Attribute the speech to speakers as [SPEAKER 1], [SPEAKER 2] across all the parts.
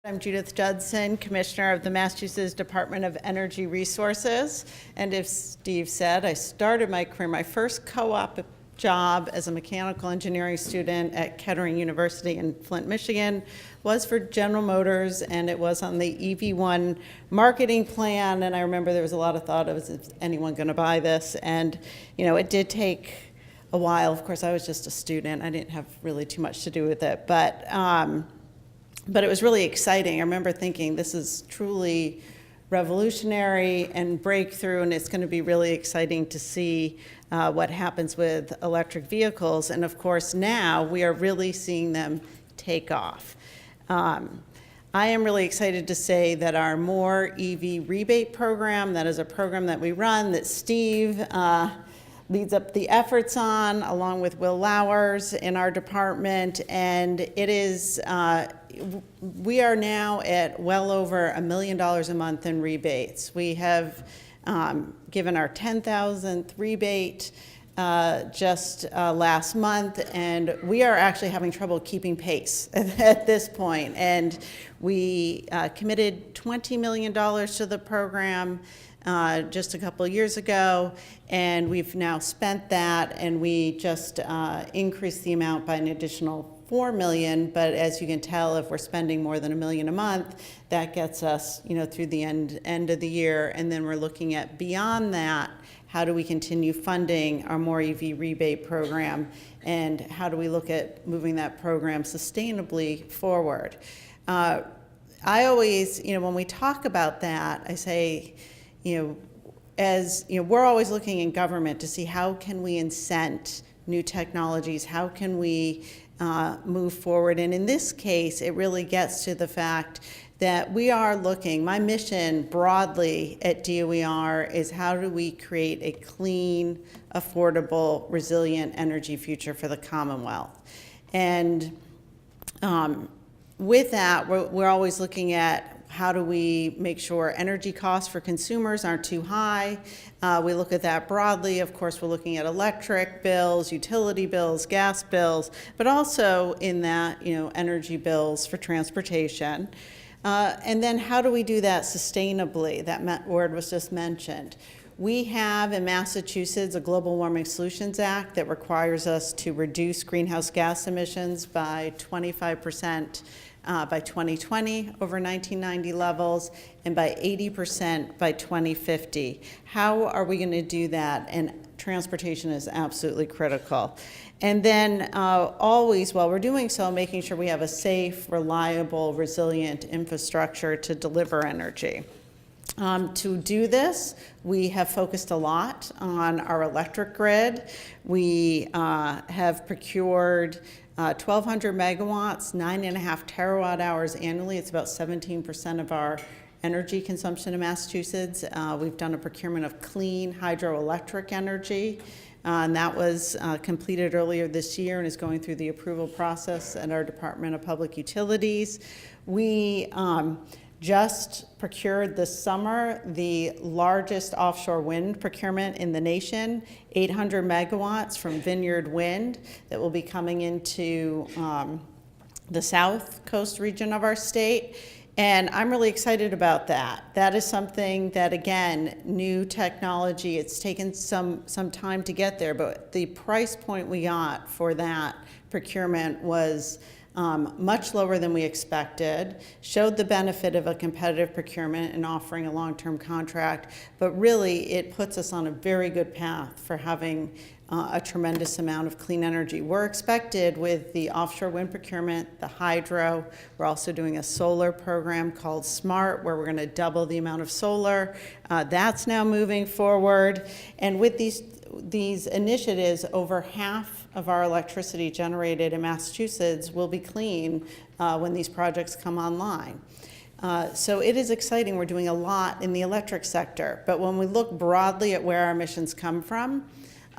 [SPEAKER 1] I'm Judith Judson, Commissioner of the Massachusetts Department of Energy Resources. And as Steve said, I started my career, my first co-op job as a mechanical engineering student at Kettering University in Flint, Michigan, was for General Motors, and it was on the EV1 marketing plan. And I remember there was a lot of thought of, is anyone going to buy this? And, you know, it did take a while. Of course, I was just a student. I didn't have really too much to do with it. But it was really exciting. I remember thinking, this is truly revolutionary and breakthrough, and it's going to be really exciting to see what happens with electric vehicles. And of course, now we are really seeing them take off. I am really excited to say that our More EV rebate program, that is a program that we run, that Steve leads up the efforts on, along with Will Lowers in our department, and it is, we are now at well over $1 million a month in rebates. We have given our 10,000th rebate just last month, and we are actually having trouble keeping pace at this point. And we committed $20 million to the program just a couple of years ago, and we've now spent that, and we just increased the amount by an additional $4 million. But as you can tell, if we're spending more than $1 million a month, that gets us, you know, through the end of the year. And then we're looking at beyond that, how do we continue funding our More EV rebate program, and how do we look at moving that program sustainably forward? I always, you know, when we talk about that, I say, you know, as you know, we're always looking in government to see how can we incent new technologies, how can we move forward. And in this case, it really gets to the fact that we are looking, my mission broadly at DOER is how do we create a clean, affordable, resilient energy future for the Commonwealth. And with that, we're always looking at how do we make sure energy costs for consumers aren't too high. We look at that broadly. Of course, we're looking at electric bills, utility bills, gas bills, but also in that, you know, energy bills for transportation. And then how do we do that sustainably? That word was just mentioned. We have in Massachusetts a Global Warming Solutions Act that requires us to reduce greenhouse gas emissions by 25% by 2020 over 1990 levels, and by 80% by 2050. How are we going to do that? And transportation is absolutely critical. And then always, while we're doing so, making sure we have a safe, reliable, resilient infrastructure to deliver energy. To do this, we have focused a lot on our electric grid. We have procured 1,200 megawatts, 9.5 terawatt hours annually. It's about 17% of our energy consumption in Massachusetts. We've done a procurement of clean hydroelectric energy, and that was completed earlier this year and is going through the approval process at our Department of Public Utilities. We just procured this summer the largest offshore wind procurement in the nation, 800 megawatts from Vineyard Wind that will be coming into the south coast region of our state. And I'm really excited about that. That is something that, again, new technology, it's taken some time to get there, but the price point we got for that procurement was much lower than we expected, showed the benefit of a competitive procurement and offering a long-term contract, but really it puts us on a very good path for having a tremendous amount of clean energy. We're expected with the offshore wind procurement, the hydro, we're also doing a solar program called SMART, where we're going to double the amount of solar. That's now moving forward. And with these initiatives, over half of our electricity generated in Massachusetts will be clean when these projects come online. So it is exciting. We're doing a lot in the electric sector. But when we look broadly at where our emissions come from,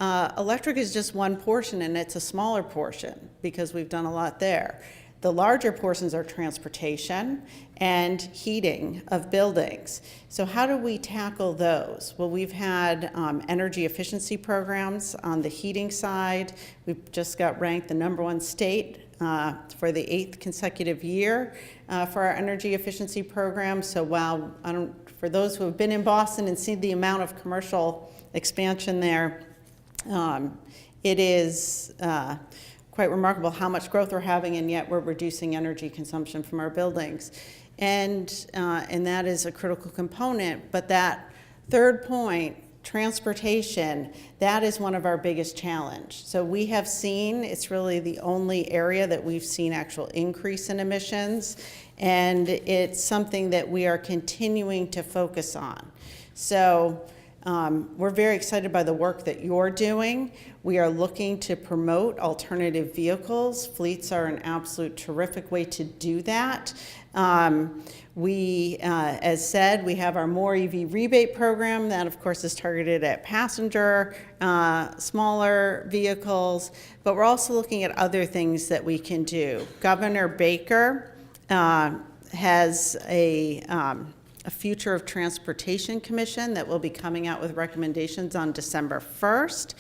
[SPEAKER 1] electric is just one portion, and it's a smaller portion because we've done a lot there. The larger portions are transportation and heating of buildings. So how do we tackle those? Well, we've had energy efficiency programs on the heating side. We've just got ranked the #1 state for the 8th consecutive year for our energy efficiency program. So while for those who have been in Boston and seen the amount of commercial expansion there, it is quite remarkable how much growth we're having, and yet we're reducing energy consumption from our buildings. And that is a critical component. But that third point, transportation, that is one of our biggest challenge. So we have seen, it's really the only area that we've seen actual increase in emissions, and it's something that we are continuing to focus on. So we're very excited by the work that you're doing. We are looking to promote alternative vehicles. Fleets are an absolute terrific way to do that. As said, we have our More EV rebate program that, of course, is targeted at passenger, smaller vehicles, but we're also looking at other things that we can do. Governor Baker has a Future of Transportation Commission that will be coming out with recommendations on December 1st.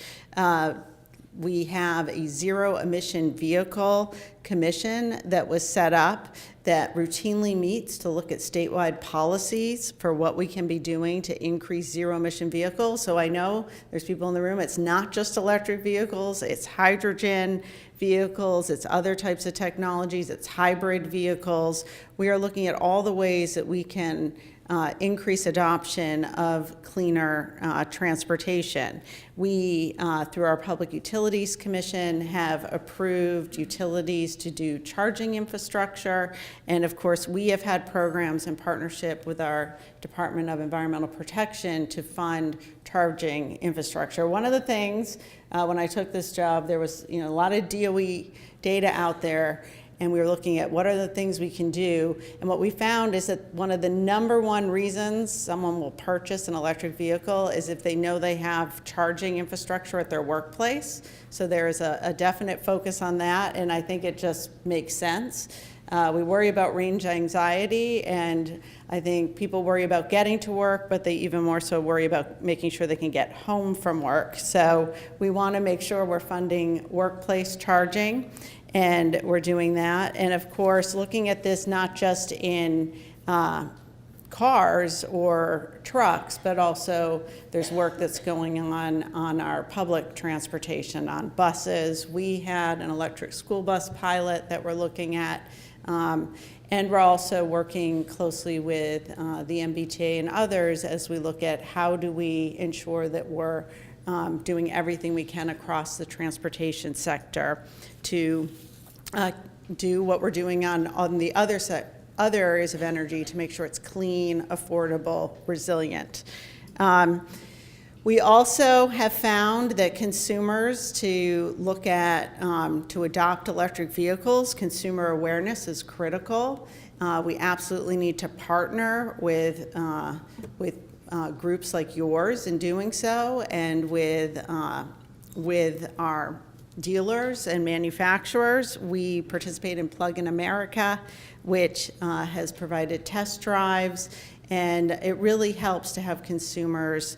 [SPEAKER 1] We have a zero emission vehicle commission that was set up that routinely meets to look at statewide policies for what we can be doing to increase zero emission vehicles. So I know there's people in the room, it's not just electric vehicles, it's hydrogen vehicles, it's other types of technologies, it's hybrid vehicles. We are looking at all the ways that we can increase adoption of cleaner transportation. We, through our Public Utilities Commission, have approved utilities to do charging infrastructure. And of course, we have had programs in partnership with our Department of Environmental Protection to fund charging infrastructure. One of the things, when I took this job, there was a lot of DOE data out there, and we were looking at what are the things we can do. And what we found is that one of the number one reasons someone will purchase an electric vehicle is if they know they have charging infrastructure at their workplace. So there is a definite focus on that, and I think it just makes sense. We worry about range anxiety, and I think people worry about getting to work, but they even more so worry about making sure they can get home from work. So we want to make sure we're funding workplace charging, and we're doing that. And of course, looking at this not just in cars or trucks, but also there's work that's going on our public transportation, on buses. We had an electric school bus pilot that we're looking at. And we're also working closely with the MBTA and others as we look at how do we ensure that we're doing everything we can across the transportation sector to do what we're doing on the other areas of energy to make sure it's clean, affordable, resilient. We also have found that consumers to look at, to adopt electric vehicles, consumer awareness is critical. We absolutely need to partner with groups like yours in doing so, and with our dealers and manufacturers. We participate in Plug in America, which has provided test drives, and it really helps to have consumers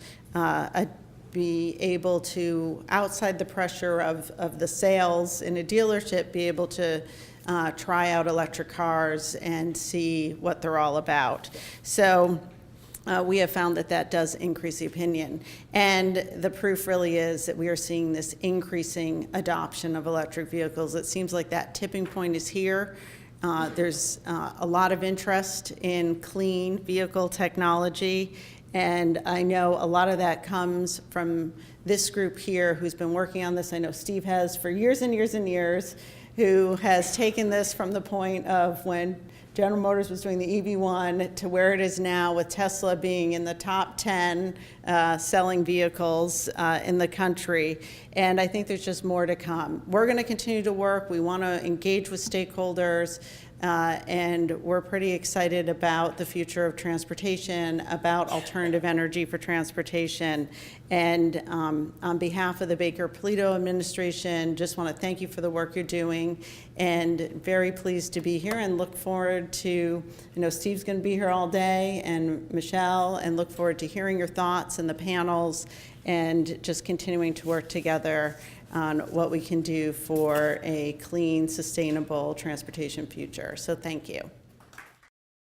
[SPEAKER 1] be able to, outside the pressure of the sales in a dealership, be able to try out electric cars and see what they're all about. So we have found that does increase the opinion. And the proof really is that we are seeing this increasing adoption of electric vehicles. It seems like that tipping point is here. There's a lot of interest in clean vehicle technology, and I know a lot of that comes from this group here who's been working on this. I know Steve has for years and years and years, who has taken this from the point of when General Motors was doing the EV1 to where it is now, with Tesla being in the top 10 selling vehicles in the country. And I think there's just more to come. We're going to continue to work. We want to engage with stakeholders. And we're pretty excited about the future of transportation, about alternative energy for transportation. And on behalf of the Baker-Polito administration, just want to thank you for the work you're doing, and very pleased to be here and look forward to, I know Steve's going to be here all day, and Michelle, and look forward to hearing your thoughts in the panels and just continuing to work together on what we can do for a clean, sustainable transportation future. So thank you.